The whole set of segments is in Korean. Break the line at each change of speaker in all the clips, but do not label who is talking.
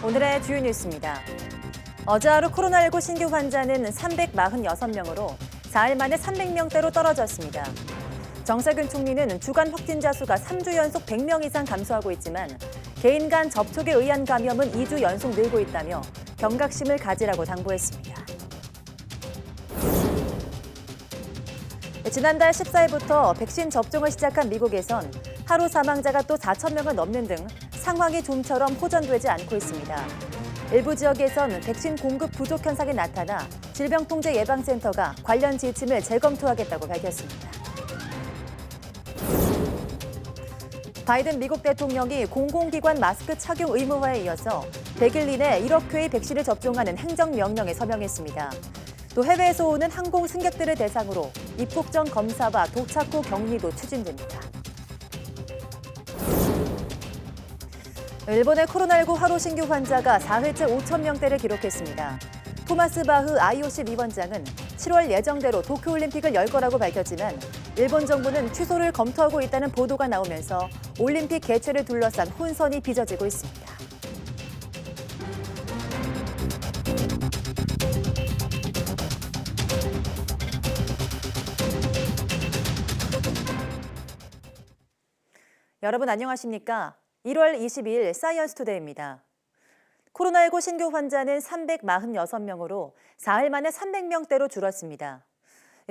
오늘의 주요 뉴스입니다. 어제 하루 코로나19 신규 환자는 346명으로 4일 만에 300명대로 떨어졌습니다. 정세균 총리는 주간 확진자 수가 3주 연속 100명 이상 감소하고 있지만 개인 간 접촉에 의한 감염은 2주 연속 늘고 있다며 경각심을 가지라고 당부했습니다. 지난달 14일부터 백신 접종을 시작한 미국에선 하루 사망자가 또 4,000명을 넘는 등 상황이 좀처럼 호전되지 않고 있습니다. 일부 지역에선 백신 공급 부족 현상이 나타나 질병통제예방센터가 관련 지침을 재검토하겠다고 밝혔습니다. 바이든 미국 대통령이 공공기관 마스크 착용 의무화에 이어서 100일 이내 1억 회의 백신을 접종하는 행정명령에 서명했습니다. 또 해외에서 오는 항공 승객들을 대상으로 입국 전 검사와 도착 후 격리도 추진됩니다. 일본의 코로나19 하루 신규 환자가 4회째 5천 명대를 기록했습니다. 토마스 바흐 IOC 위원장은 7월 예정대로 도쿄올림픽을 열 거라고 밝혔지만 일본 정부는 취소를 검토하고 있다는 보도가 나오면서 올림픽 개최를 둘러싼 혼선이 빚어지고 있습니다. 여러분 안녕하십니까? 1월 22일 사이언스 투데이입니다. 코로나19 신규 환자는 346명으로 4일 만에 300명대로 줄었습니다.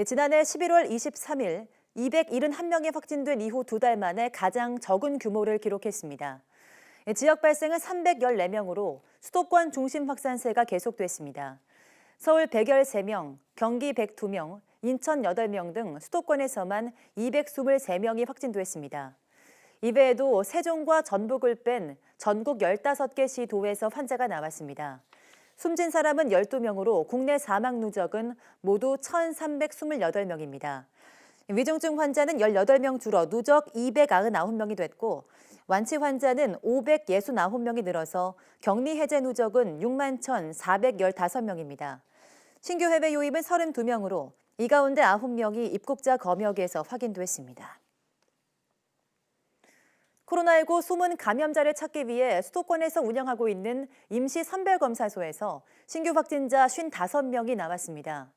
지난해 11월 23일 271명이 확진된 이후 2달 만에 가장 적은 규모를 기록했습니다. 지역 발생은 314명으로 수도권 중심 확산세가 계속됐습니다. 서울 113명, 경기 102명, 인천 8명 등 수도권에서만 223명이 확진됐습니다. 이외에도 세종과 전북을 뺀 전국 15개 시 도에서 환자가 나왔습니다. 숨진 사람은 12명으로 국내 사망 누적은 모두 1,328명입니다. 위중증 환자는 18명 줄어 누적 299명이 됐고 완치 환자는 569명이 늘어서 격리 해제 누적은 61,415명입니다. 신규 해외 유입은 32명으로 이 가운데 9명이 입국자 검역에서 확인됐습니다. 코로나19 숨은 감염자를 찾기 위해 수도권에서 운영하고 있는 임시선별검사소에서 신규 확진자 55명이 나왔습니다.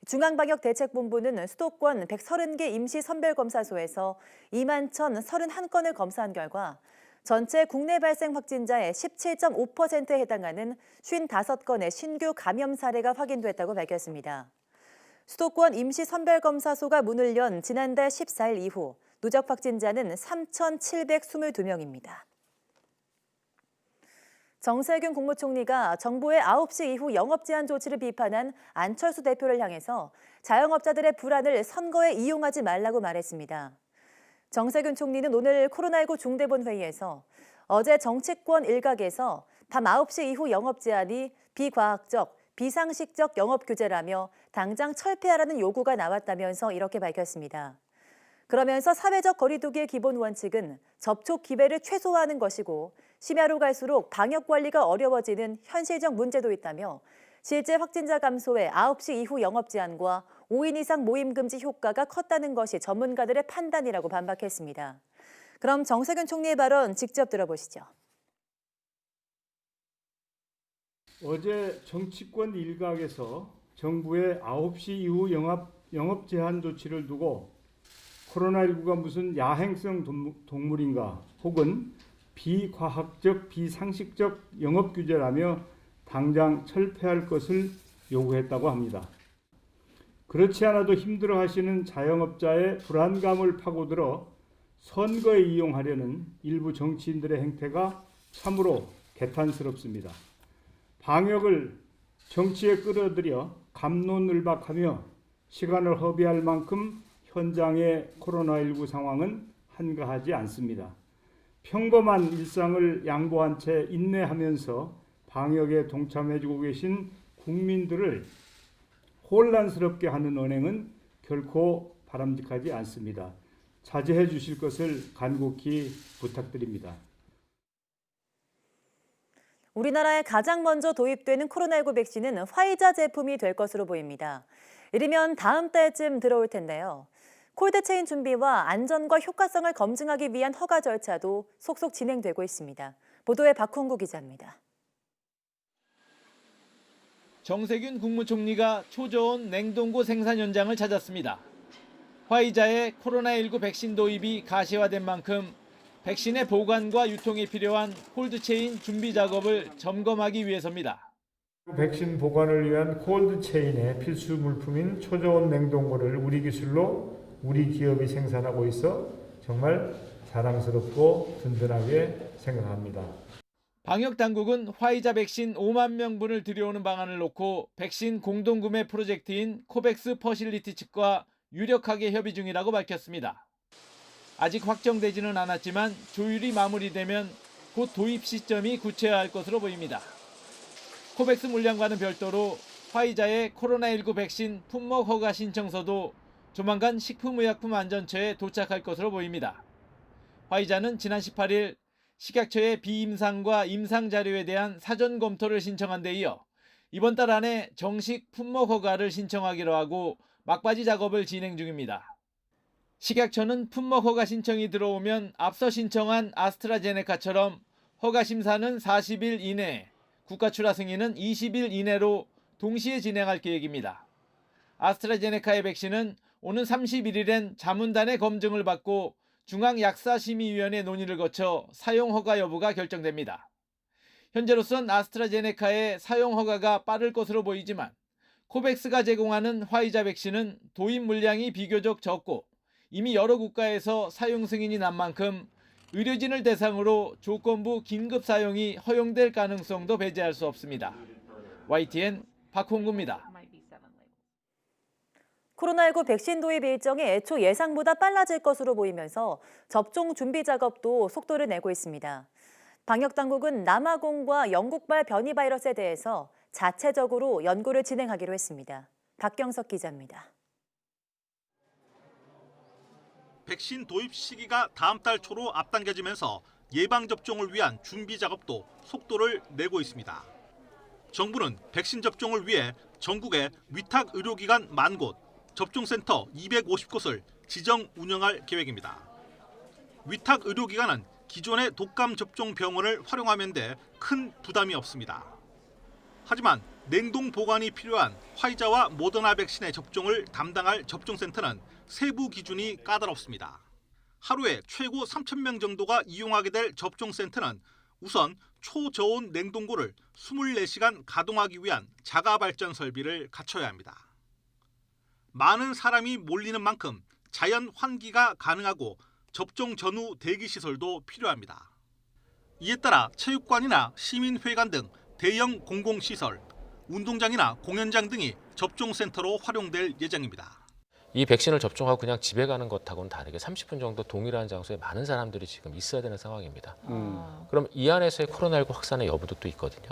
중앙방역대책본부는 수도권 130개 임시선별검사소에서 21,031건을 검사한 결과 전체 국내 발생 확진자의 17.5%에 해당하는 55건의 신규 감염 사례가 확인됐다고 밝혔습니다. 수도권 임시선별검사소가 문을 연 지난달 14일 이후 누적 확진자는 3,722명입니다. 정세균 국무총리가 정부의 9시 이후 영업 제한 조치를 비판한 안철수 대표를 향해서 자영업자들의 불안을 선거에 이용하지 말라고 말했습니다. 정세균 총리는 오늘 코로나19 중대본 회의에서 어제 정치권 일각에서 밤 9시 이후 영업 제한이 비과학적, 비상식적 영업 규제라며 당장 철폐하라는 요구가 나왔다면서 이렇게 밝혔습니다. 그러면서 사회적 거리두기의 기본 원칙은 접촉 기회를 최소화하는 것이고 심야로 갈수록 방역 관리가 어려워지는 현실적 문제도 있다며 실제 확진자 감소에 9시 이후 영업 제한과 5인 이상 모임 금지 효과가 컸다는 것이 전문가들의 판단이라고 반박했습니다. 그럼 정세균 총리의 발언 직접 들어보시죠.
어제 정치권 일각에서 정부의 9시 이후 영업 제한 조치를 두고 코로나19가 무슨 야행성 동물인가 혹은 비과학적, 비상식적 영업 규제라며 당장 철폐할 것을 요구했다고 합니다. 그렇지 않아도 힘들어하시는 자영업자의 불안감을 파고들어 선거에 이용하려는 일부 정치인들의 행태가 참으로 개탄스럽습니다. 방역을 정치에 끌어들여 갑론을박하며 시간을 허비할 만큼 현장의 코로나19 상황은 한가하지 않습니다. 평범한 일상을 양보한 채 인내하면서 방역에 동참해주고 계신 국민들을 혼란스럽게 하는 언행은 결코 바람직하지 않습니다. 자제해 주실 것을 간곡히 부탁드립니다.
우리나라에 가장 먼저 도입되는 코로나19 백신은 화이자 제품이 될 것으로 보입니다. 이르면 다음 달쯤 들어올 텐데요. 콜드체인 준비와 안전과 효과성을 검증하기 위한 허가 절차도 속속 진행되고 있습니다. 보도에 박홍구 기자입니다.
정세균 국무총리가 초저온 냉동고 생산 현장을 찾았습니다. 화이자의 코로나19 백신 도입이 가시화된 만큼 백신의 보관과 유통에 필요한 콜드체인 준비 작업을 점검하기 위해서입니다.
백신 보관을 위한 콜드체인의 필수 물품인 초저온 냉동고를 우리 기술로 우리 기업이 생산하고 있어 정말 자랑스럽고 든든하게 생각합니다.
방역 당국은 화이자 백신 5만 명분을 들여오는 방안을 놓고 백신 공동구매 프로젝트인 코백스 퍼실리티 측과 유력하게 협의 중이라고 밝혔습니다. 아직 확정되지는 않았지만 조율이 마무리되면 곧 도입 시점이 구체화할 것으로 보입니다. 코백스 물량과는 별도로 화이자의 코로나19 백신 품목 허가 신청서도 조만간 식품의약품안전처에 도착할 것으로 보입니다. 화이자는 지난 18일 식약처에 비임상과 임상 자료에 대한 사전 검토를 신청한 데 이어 이번 달 안에 정식 품목 허가를 신청하기로 하고 막바지 작업을 진행 중입니다. 식약처는 품목 허가 신청이 들어오면 앞서 신청한 아스트라제네카처럼 허가 심사는 40일 이내, 국가 출하 승인은 20일 이내로 동시에 진행할 계획입니다. 아스트라제네카의 백신은 오는 31일엔 자문단의 검증을 받고 중앙약사심의위원회 논의를 거쳐 사용 허가 여부가 결정됩니다. 현재로선 아스트라제네카의 사용 허가가 빠를 것으로 보이지만 코백스가 제공하는 화이자 백신은 도입 물량이 비교적 적고 이미 여러 국가에서 사용 승인이 난 만큼 의료진을 대상으로 조건부 긴급 사용이 허용될 가능성도 배제할 수 없습니다. YTN 박홍구입니다.
코로나19 백신 도입 일정이 애초 예상보다 빨라질 것으로 보이면서 접종 준비 작업도 속도를 내고 있습니다. 방역당국은 남아공과 영국발 변이 바이러스에 대해서 자체적으로 연구를 진행하기로 했습니다. 박경석 기자입니다.
백신 도입 시기가 다음 달 초로 앞당겨지면서 예방접종을 위한 준비 작업도 속도를 내고 있습니다. 정부는 백신 접종을 위해 전국에 위탁 의료기관 10,000곳, 접종센터 250곳을 지정 운영할 계획입니다. 위탁 의료기관은 기존의 독감 접종 병원을 활용하면 돼 큰 부담이 없습니다. 하지만 냉동 보관이 필요한 화이자와 모더나 백신의 접종을 담당할 접종센터는 세부 기준이 까다롭습니다. 하루에 최고 3,000명 정도가 이용하게 될 접종센터는 우선 초저온 냉동고를 24시간 가동하기 위한 자가 발전 설비를 갖춰야 합니다. 많은 사람이 몰리는 만큼 자연 환기가 가능하고 접종 전후 대기 시설도 필요합니다. 이에 따라 체육관이나 시민회관 등 대형 공공시설, 운동장이나 공연장 등이 접종센터로 활용될 예정입니다.
이 백신을 접종하고 그냥 집에 가는 것하고는 다르게 30분 정도 동일한 장소에 많은 사람들이 지금 있어야 되는 상황입니다. 그럼 이 안에서의 코로나19 확산의 여부도 또 있거든요.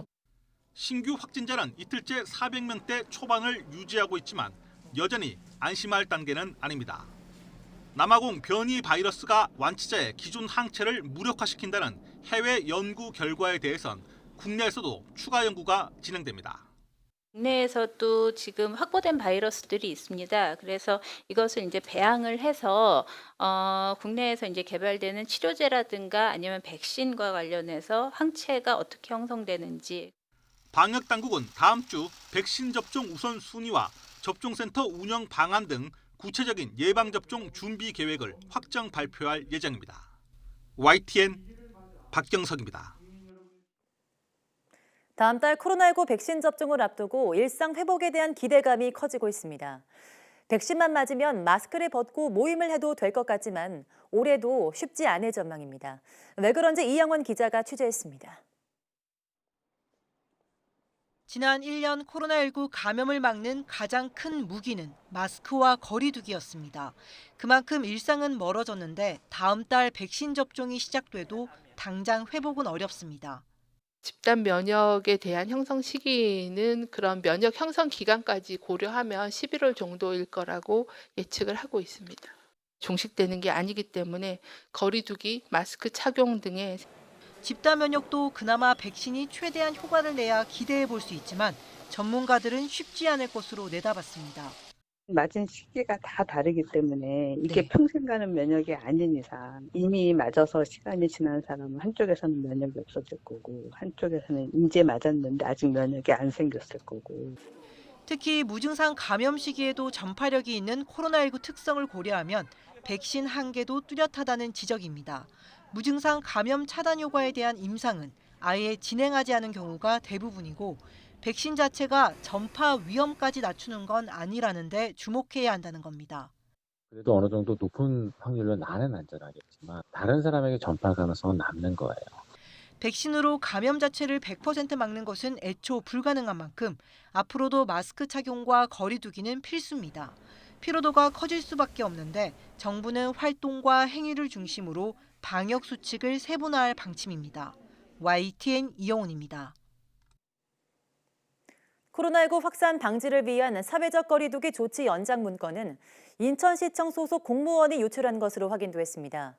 신규 확진자는 이틀째 400명대 초반을 유지하고 있지만 여전히 안심할 단계는 아닙니다. 남아공 변이 바이러스가 완치자의 기존 항체를 무력화시킨다는 해외 연구 결과에 대해선 국내에서도 추가 연구가 진행됩니다.
국내에서도 지금 확보된 바이러스들이 있습니다. 그래서 이것을 이제 배양을 해서 국내에서 이제 개발되는 치료제라든가 아니면 백신과 관련해서 항체가 어떻게 형성되는지.
방역 당국은 다음 주 백신 접종 우선 순위와 접종센터 운영 방안 등 구체적인 예방접종 준비 계획을 확정 발표할 예정입니다. YTN 박경석입니다.
다음 달 코로나19 백신 접종을 앞두고 일상 회복에 대한 기대감이 커지고 있습니다. 백신만 맞으면 마스크를 벗고 모임을 해도 될 것 같지만 올해도 쉽지 않을 전망입니다. 왜 그런지 이영원 기자가 취재했습니다.
지난 1년 코로나19 감염을 막는 가장 큰 무기는 마스크와 거리 두기였습니다. 그만큼 일상은 멀어졌는데 다음 달 백신 접종이 시작돼도 당장 회복은 어렵습니다.
집단 면역에 대한 형성 시기는 그런 면역 형성 기간까지 고려하면 11월 정도일 거라고 예측을 하고 있습니다. 종식되는 게 아니기 때문에 거리 두기, 마스크 착용 등의
집단 면역도 그나마 백신이 최대한 효과를 내야 기대해 볼 수 있지만 전문가들은 쉽지 않을 것으로 내다봤습니다.
맞은 시기가 다 다르기 때문에 이게
네.
평생 가는 면역이 아닌 이상 이미 맞아서 시간이 지난 사람은 한쪽에서는 면역이 없어질 거고 한쪽에서는 이제 맞았는데 아직 면역이 안 생겼을 거고.
특히 무증상 감염 시기에도 전파력이 있는 코로나19 특성을 고려하면 백신 한계도 뚜렷하다는 지적입니다. 무증상 감염 차단 효과에 대한 임상은 아예 진행하지 않은 경우가 대부분이고 백신 자체가 전파 위험까지 낮추는 건 아니라는데 주목해야 한다는 겁니다.
그래도 어느 정도 높은 확률로 나는 안전하겠지만 다른 사람에게 전파 가능성은 남는 거예요.
백신으로 감염 자체를 100% 막는 것은 애초 불가능한 만큼 앞으로도 마스크 착용과 거리 두기는 필수입니다. 피로도가 커질 수밖에 없는데 정부는 활동과 행위를 중심으로 방역 수칙을 세분화할 방침입니다. YTN 이영훈입니다.
코로나19 확산 방지를 위한 사회적 거리 두기 조치 연장 문건은 인천시청 소속 공무원이 요출한 것으로 확인됐습니다.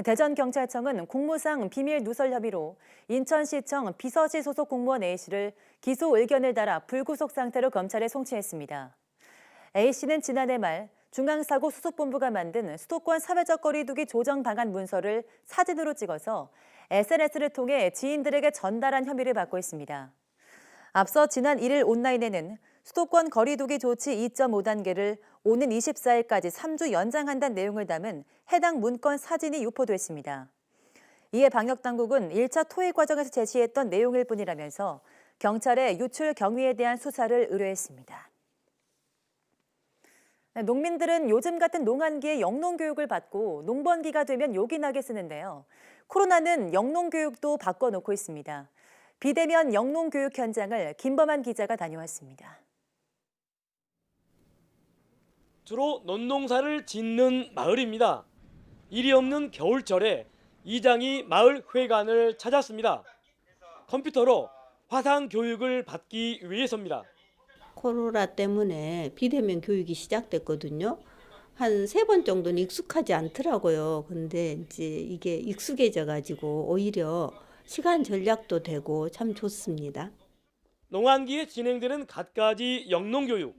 대전경찰청은 공무상 비밀 누설 혐의로 인천시청 비서실 소속 공무원 A씨를 기소 의견을 달아 불구속 상태로 검찰에 송치했습니다. A씨는 지난해 말 중앙사고수습본부가 만든 수도권 사회적 거리 두기 조정 방안 문서를 사진으로 찍어서 SNS를 통해 지인들에게 전달한 혐의를 받고 있습니다. 앞서 지난 1일 온라인에는 수도권 거리 두기 조치 2.5단계를 오는 24일까지 3주 연장한다는 내용을 담은 해당 문건 사진이 유포됐습니다. 이에 방역당국은 1차 토의 과정에서 제시했던 내용일 뿐이라면서 경찰에 유출 경위에 대한 수사를 의뢰했습니다. 농민들은 요즘 같은 농한기에 영농교육을 받고 농번기가 되면 요긴하게 쓰는데요. 코로나는 영농교육도 바꿔놓고 있습니다. 비대면 영농교육 현장을 김범한 기자가 다녀왔습니다.
주로 논농사를 짓는 마을입니다. 일이 없는 겨울철에 이장이 마을 회관을 찾았습니다. 컴퓨터로 화상 교육을 받기 위해서입니다.
코로나 때문에 비대면 교육이 시작됐거든요. 한 3번 정도는 익숙하지 않더라고요. 근데 이제 이게 익숙해져 가지고 오히려 시간 절약도 되고 참 좋습니다.
농한기에 진행되는 갖가지 영농교육.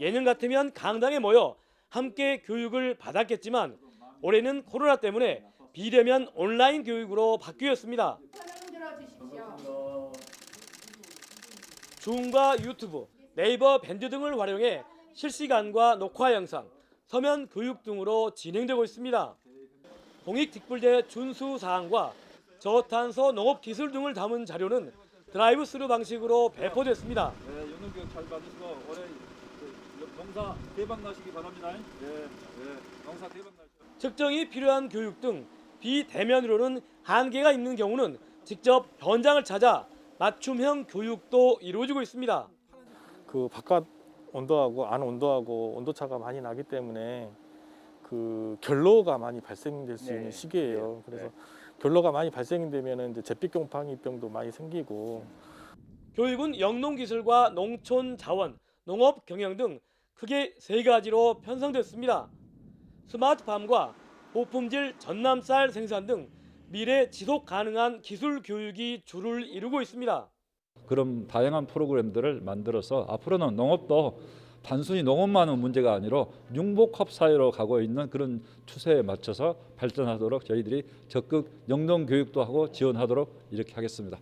예년 같으면 강당에 모여 함께 교육을 받았겠지만 올해는 코로나 때문에 비대면 온라인 교육으로 바뀌었습니다. 줌과 유튜브, 네이버 밴드 등을 활용해 실시간과 녹화 영상, 서면 교육 등으로 진행되고 있습니다. 공익직불제 준수 사항과 저탄소 농업 기술 등을 담은 자료는 드라이브 스루 방식으로 배포됐습니다.
네, 영농교육 잘 받으시고 올해 농사 대박 나시기 바랍니다. 농사 대박 나시고.
측정이 필요한 교육 등 비대면으로는 한계가 있는 경우는 직접 현장을 찾아 맞춤형 교육도 이루어지고 있습니다.
그 바깥 온도하고 안 온도하고 온도차가 많이 나기 때문에 그 결로가 많이 발생될 수 있는 시기예요. 그래서 결로가 많이 발생되면 이제 잿빛곰팡이병도 많이 생기고.
교육은 영농기술과 농촌자원, 농업경영 등 크게 3가지로 편성됐습니다. 스마트팜과 고품질 전남쌀 생산 등 미래 지속 가능한 기술 교육이 주를 이루고 있습니다.
그런 다양한 프로그램들을 만들어서 앞으로는 농업도 단순히 농업만은 문제가 아니라 융복합 사회로 가고 있는 그런 추세에 맞춰서 발전하도록 저희들이 적극 영농 교육도 하고 지원하도록 이렇게 하겠습니다.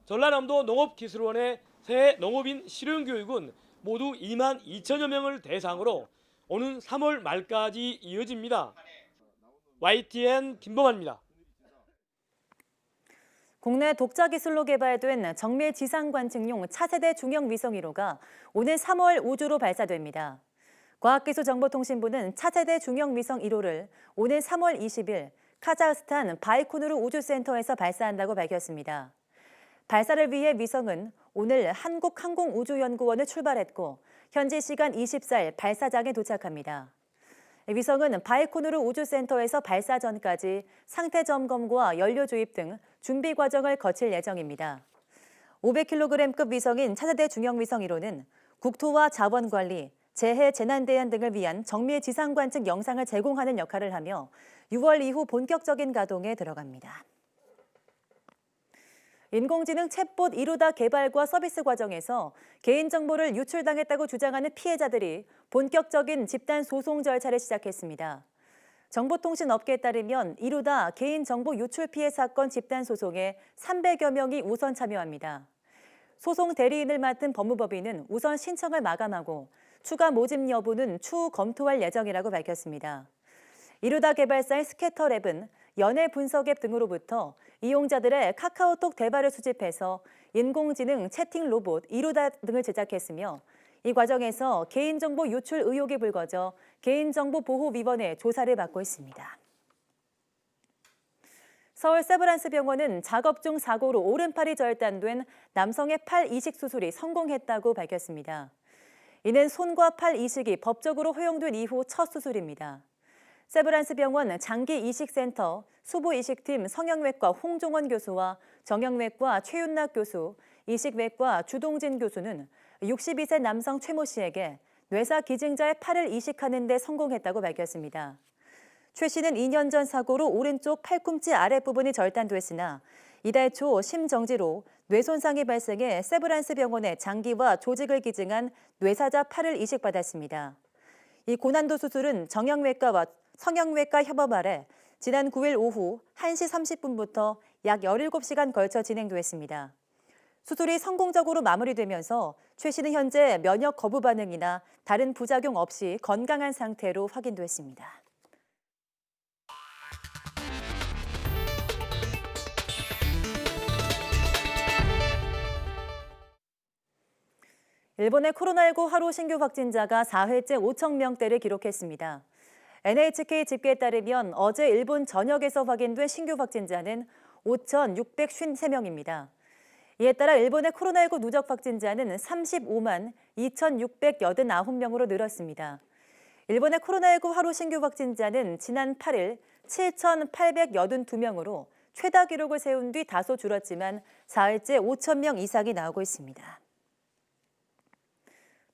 전라남도 농업기술원의 새 농업인 실용교육은 모두 2만 2천여 명을 대상으로 오는 3월 말까지 이어집니다. YTN 김범환입니다.
국내 독자 기술로 개발된 정밀 지상 관측용 차세대 중형 위성 1호가 오늘 3월 우주로 발사됩니다. 과학기술정보통신부는 차세대 중형 위성 1호를 오늘 3월 20일 카자흐스탄 바이코누르 우주센터에서 발사한다고 밝혔습니다. 발사를 위해 위성은 오늘 한국항공우주연구원을 출발했고 현지 시간 24일 발사장에 도착합니다. 위성은 바이코누르 우주센터에서 발사 전까지 상태 점검과 연료 주입 등 준비 과정을 거칠 예정입니다. 500kg급 위성인 차세대 중형 위성 1호는 국토와 자원관리, 재해, 재난대응 등을 위한 정밀 지상 관측 영상을 제공하는 역할을 하며 6월 이후 본격적인 가동에 들어갑니다. 인공지능 챗봇 이루다 개발과 서비스 과정에서 개인정보를 유출당했다고 주장하는 피해자들이 본격적인 집단 소송 절차를 시작했습니다. 정보통신업계에 따르면 이루다 개인정보 유출 피해 사건 집단 소송에 300여 명이 우선 참여합니다. 소송 대리인을 맡은 법무법인은 우선 신청을 마감하고 추가 모집 여부는 추후 검토할 예정이라고 밝혔습니다. 이루다 개발사인 스캐터랩은 연애 분석 앱 등으로부터 이용자들의 카카오톡 대화를 수집해서 인공지능 채팅 로봇 이루다 등을 제작했으며 이 과정에서 개인정보 유출 의혹이 불거져 개인정보보호위원회 조사를 받고 있습니다. 서울 세브란스병원은 작업 중 사고로 오른팔이 절단된 남성의 팔 이식 수술이 성공했다고 밝혔습니다. 이는 손과 팔 이식이 법적으로 허용된 이후 첫 수술입니다. 세브란스병원 장기이식센터 수부이식팀 성형외과 홍종원 교수와 정형외과 최윤락 교수, 이식외과 주동진 교수는 62세 남성 최모 씨에게 뇌사 기증자의 팔을 이식하는 데 성공했다고 밝혔습니다. 최 씨는 2년 전 사고로 오른쪽 팔꿈치 아랫부분이 절단됐으나 이달 초 심정지로 뇌 손상이 발생해 세브란스병원에 장기와 조직을 기증한 뇌사자 팔을 이식받았습니다. 이 고난도 수술은 정형외과와 성형외과 협업 아래 지난 9일 오후 1시 30분부터 약 17시간 걸쳐 진행됐습니다. 수술이 성공적으로 마무리되면서 최 씨는 현재 면역 거부 반응이나 다른 부작용 없이 건강한 상태로 확인됐습니다. 일본의 코로나19 하루 신규 확진자가 4회째 5천 명대를 기록했습니다. NHK 집계에 따르면 어제 일본 전역에서 확인된 신규 확진자는 5,653명입니다. 이에 따라 일본의 코로나19 누적 확진자는 35만 2,689명으로 늘었습니다. 일본의 코로나19 하루 신규 확진자는 지난 8일 7,882명으로 최다 기록을 세운 뒤 다소 줄었지만 4일째 5천 명 이상이 나오고 있습니다.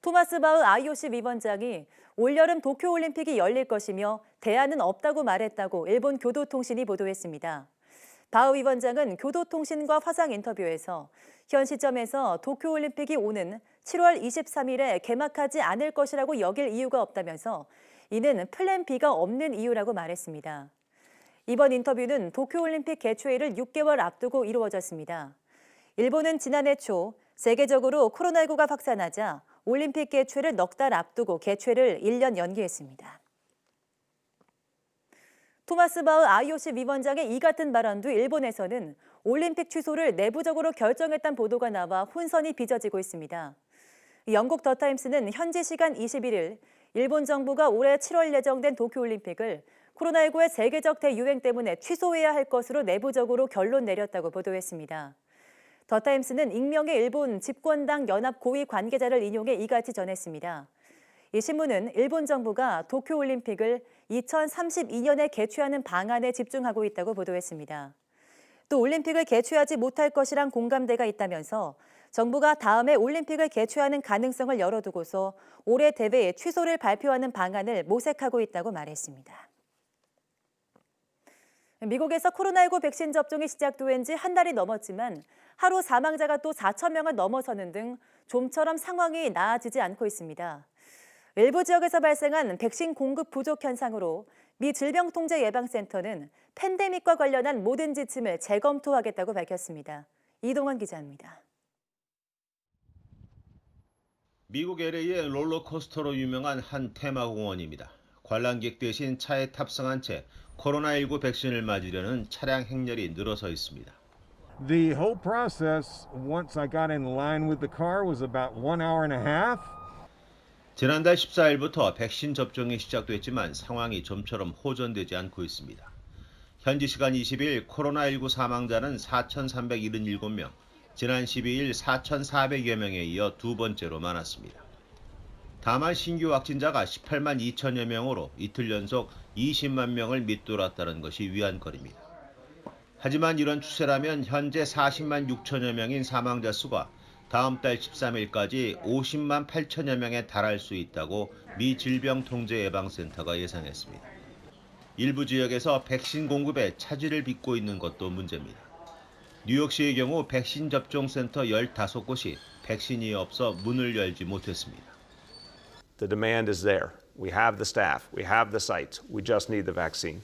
토마스 바흐 IOC 위원장이 올여름 도쿄올림픽이 열릴 것이며 대안은 없다고 말했다고 일본 교도통신이 보도했습니다. 바흐 위원장은 교도통신과 화상 인터뷰에서 현 시점에서 도쿄올림픽이 오는 7월 23일에 개막하지 않을 것이라고 여길 이유가 없다면서 이는 플랜 B가 없는 이유라고 말했습니다. 이번 인터뷰는 도쿄올림픽 개최일을 6개월 앞두고 이루어졌습니다. 일본은 지난해 초 세계적으로 코로나19가 확산하자 올림픽 개최를 넉 달 앞두고 개최를 1년 연기했습니다. 토마스 바흐 IOC 위원장의 이 같은 발언 뒤 일본에서는 올림픽 취소를 내부적으로 결정했다는 보도가 나와 혼선이 빚어지고 있습니다. 영국 더타임스는 현지 시간 21일 일본 정부가 올해 7월 예정된 도쿄올림픽을 코로나19의 세계적 대유행 때문에 취소해야 할 것으로 내부적으로 결론 내렸다고 보도했습니다. 더타임스는 익명의 일본 집권당 연합 고위 관계자를 인용해 이같이 전했습니다. 이 신문은 일본 정부가 도쿄올림픽을 2032년에 개최하는 방안에 집중하고 있다고 보도했습니다. 또 올림픽을 개최하지 못할 것이란 공감대가 있다면서 정부가 다음해 올림픽을 개최하는 가능성을 열어두고서 올해 대회의 취소를 발표하는 방안을 모색하고 있다고 말했습니다. 미국에서 코로나19 백신 접종이 시작된 지 한 달이 넘었지만 하루 사망자가 또 4천 명을 넘어서는 등 좀처럼 상황이 나아지지 않고 있습니다. 일부 지역에서 발생한 백신 공급 부족 현상으로 미 질병통제예방센터는 팬데믹과 관련한 모든 지침을 재검토하겠다고 밝혔습니다. 이동환 기자입니다.
미국 LA의 롤러코스터로 유명한 한 테마공원입니다. 관람객 대신 차에 탑승한 채 코로나19 백신을 맞으려는 차량 행렬이 늘어서 있습니다.
The whole process, once I got in line with the car, was about 1 hour and a half.
지난달 14일부터 백신 접종이 시작됐지만 상황이 좀처럼 호전되지 않고 있습니다. 현지 시간 20일 코로나19 사망자는 4,377명, 지난 12일 4,400여 명에 이어 두 번째로 많았습니다. 다만 신규 확진자가 18만 2천여 명으로 이틀 연속 20만 명을 밑돌았다는 것이 위안거리입니다. 하지만 이런 추세라면 현재 40만 6천여 명인 사망자 수가 다음 달 13일까지 50만 8천여 명에 달할 수 있다고 미 질병통제예방센터가 예상했습니다. 일부 지역에서 백신 공급에 차질을 빚고 있는 것도 문제입니다. 뉴욕시의 경우 백신 접종 센터 15곳이 백신이 없어 문을 열지 못했습니다.
The demand is there. We have the staff. We have the sites. We just need the vaccine.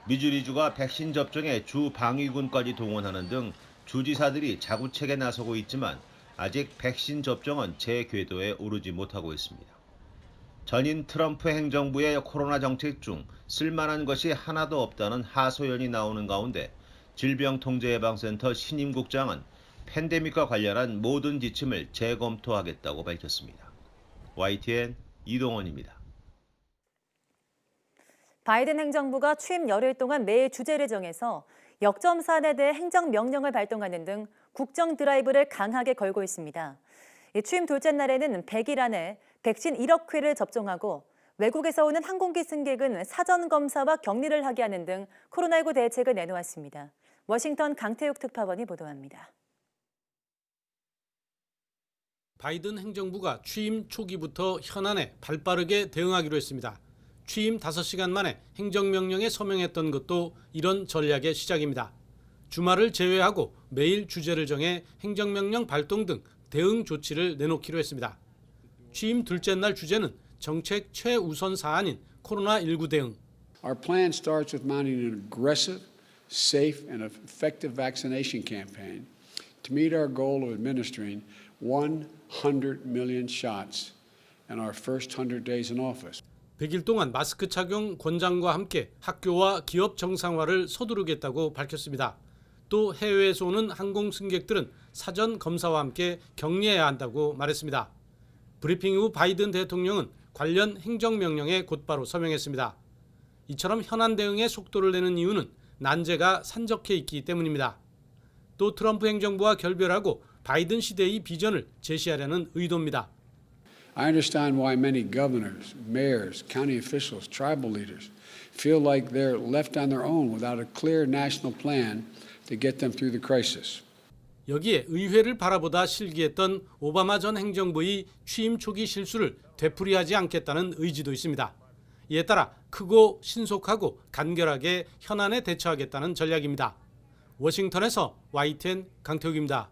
미주리주가 백신 접종에 주 방위군까지 동원하는 등 주지사들이 자구책에 나서고 있지만 아직 백신 접종은 제 궤도에 오르지 못하고 있습니다. 전인 트럼프 행정부의 코로나 정책 중 쓸만한 것이 하나도 없다는 하소연이 나오는 가운데 질병통제예방센터 신임 국장은 팬데믹과 관련한 모든 지침을 재검토하겠다고 밝혔습니다. YTN 이동원입니다.
바이든 행정부가 취임 열흘 동안 매일 주제를 정해서 역점 사안에 대해 행정명령을 발동하는 등 국정 드라이브를 강하게 걸고 있습니다. 취임 둘째 날에는 100일 안에 백신 1억 회를 접종하고 외국에서 오는 항공기 승객은 사전 검사와 격리를 하게 하는 등 코로나19 대책을 내놓았습니다. 워싱턴 강태욱 특파원이 보도합니다.
바이든 행정부가 취임 초기부터 현안에 발빠르게 대응하기로 했습니다. 취임 5시간 만에 행정명령에 서명했던 것도 이런 전략의 시작입니다. 주말을 제외하고 매일 주제를 정해 행정명령 발동 등 대응 조치를 내놓기로 했습니다. 취임 둘째 날 주제는 정책 최우선 사안인 코로나19 대응.
Our plan starts with mounting an aggressive, safe, and effective vaccination campaign to meet our goal of administering 100 million shots in our first 100 days in office.
100일 동안 마스크 착용 권장과 함께 학교와 기업 정상화를 서두르겠다고 밝혔습니다. 또 해외에서 오는 항공 승객들은 사전 검사와 함께 격리해야 한다고 말했습니다. 브리핑 후 바이든 대통령은 관련 행정명령에 곧바로 서명했습니다. 이처럼 현안 대응에 속도를 내는 이유는 난제가 산적해 있기 때문입니다. 또 트럼프 행정부와 결별하고 바이든 시대의 비전을 제시하려는 의도입니다.
I understand why many governors, mayors, county officials, tribal leaders feel like they're left on their own without a clear national plan to get them through the crisis.
여기에 의회를 바라보다 실기했던 오바마 전 행정부의 취임 초기 실수를 되풀이하지 않겠다는 의지도 있습니다. 이에 따라 크고 신속하고 간결하게 현안에 대처하겠다는 전략입니다. 워싱턴에서 YTN 강태욱입니다.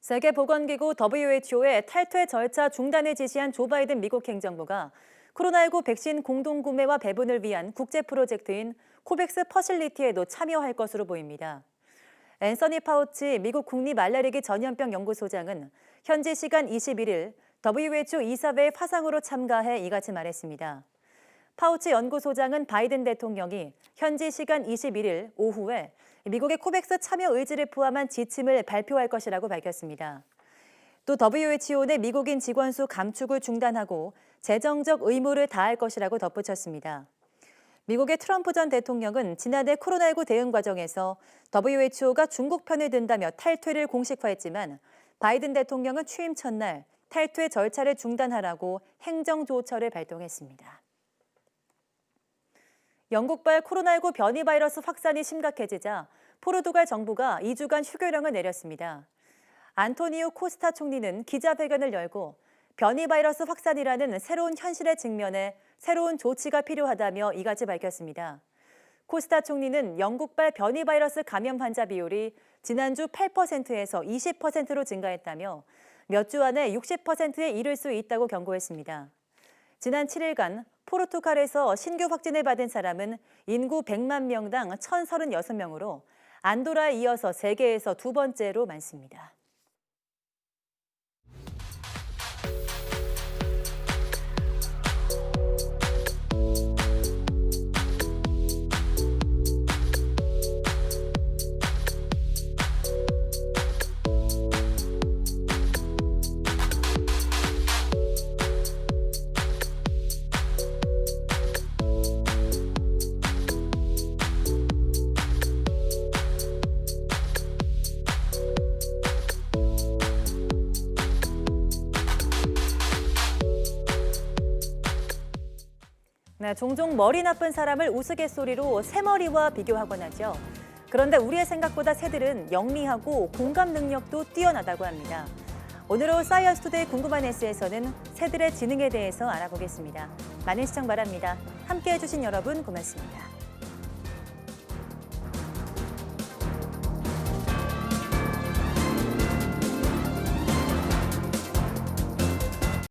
세계보건기구 WHO의 탈퇴 절차 중단을 지시한 조 바이든 미국 행정부가 코로나19 백신 공동구매와 배분을 위한 국제 프로젝트인 코백스 퍼실리티에도 참여할 것으로 보입니다. 앤서니 파우치 미국 국립알레르기 전염병 연구소장은 현지 시간 21일 WHO 이사회의 화상으로 참가해 이같이 말했습니다. 파우치 연구소장은 바이든 대통령이 현지 시간 21일 오후에 미국의 코백스 참여 의지를 포함한 지침을 발표할 것이라고 밝혔습니다. 또 WHO 내 미국인 직원 수 감축을 중단하고 재정적 의무를 다할 것이라고 덧붙였습니다. 미국의 트럼프 전 대통령은 지난해 코로나19 대응 과정에서 WHO가 중국 편을 든다며 탈퇴를 공식화했지만 바이든 대통령은 취임 첫날 탈퇴 절차를 중단하라고 행정조처를 발동했습니다. 영국발 코로나19 변이 바이러스 확산이 심각해지자 포르투갈 정부가 2주간 휴교령을 내렸습니다. 안토니오 코스타 총리는 기자회견을 열고 변이 바이러스 확산이라는 새로운 현실에 직면해 새로운 조치가 필요하다며 이같이 밝혔습니다. 코스타 총리는 영국발 변이 바이러스 감염 환자 비율이 지난주 8%에서 20%로 증가했다며 몇 주 안에 60%에 이를 수 있다고 경고했습니다. 지난 7일간 포르투갈에서 신규 확진을 받은 사람은 인구 100만 명당 1,036명으로 안도라에 이어서 세계에서 두 번째로 많습니다. 네, 종종 머리 나쁜 사람을 우스갯소리로 새머리와 비교하곤 하죠. 그런데 우리의 생각보다 새들은 영리하고 공감 능력도 뛰어나다고 합니다. 오늘은 사이언스 투데이 궁금한 S에서는 새들의 지능에 대해서 알아보겠습니다. 많은 시청 바랍니다. 함께해 주신 여러분 고맙습니다.